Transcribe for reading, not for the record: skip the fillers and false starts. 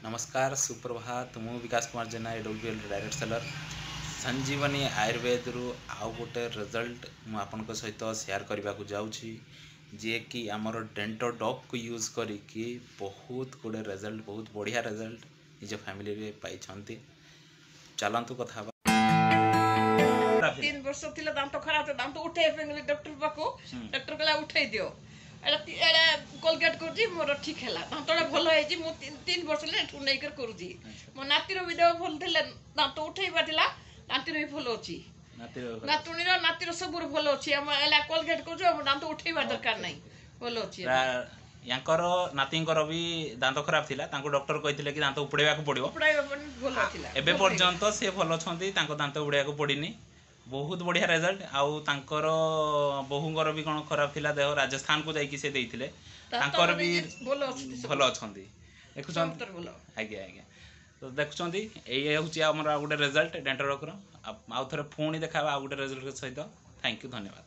नमस्कार सुप्रभात मु विकास कुमार जेना एडब्ल्यूएल डायरेक्ट सेलर संजीवनी आयुर्वेद रु आउ गोटे रिजल्ट मु आपन सहित शेयर करने को जाऊँगी जे कि आमर डेंटोडॉग को यूज करी बहुत गुड़े रिजल्ट बहुत बढ़िया रिजल्ट निज फैमिली रे पाई चलतु कथा 3 वर्ष थिला दांत खराब दांत उठे डॉक्टर पाको डॉक्टर कहला उठे दियो एड़ा कोलगेट कर मोर ठीक है दांतटा भल है मु 3 वर्ष एठू नहीं कर मो नातिर भी देह भल थे दांत उठेबा नातिर भी भल अच्छी नातुणी नातिर सब भल अच्छी कोलगेट कर दांत उठेबा दरकार नहीं भल अच्छी यांकर नातींकर भी दांत खराब थिला तांको डॉक्टर कहिथिले कि दांत उपुड़ेबा को पड़िबो भल थिला एबे पर्यंत से भल छथि तांको दांत उपुड़ेबा को पड़िनी बहुत बढ़िया रिजल्ट आउ तांकर बहुंगर भी कौन खराब थिला देह राजस्थान को जाई कि से देइथिले तांकर भी भल अछंती देखुछन आज्ञा आज्ञा तो देखुछंती एई होची हमर गोटे रिजल्ट डेंटोडॉग रो आउ थरे फोन देखाबा आ गोटे रिजल्ट सहित थैंक यू धन्यवाद।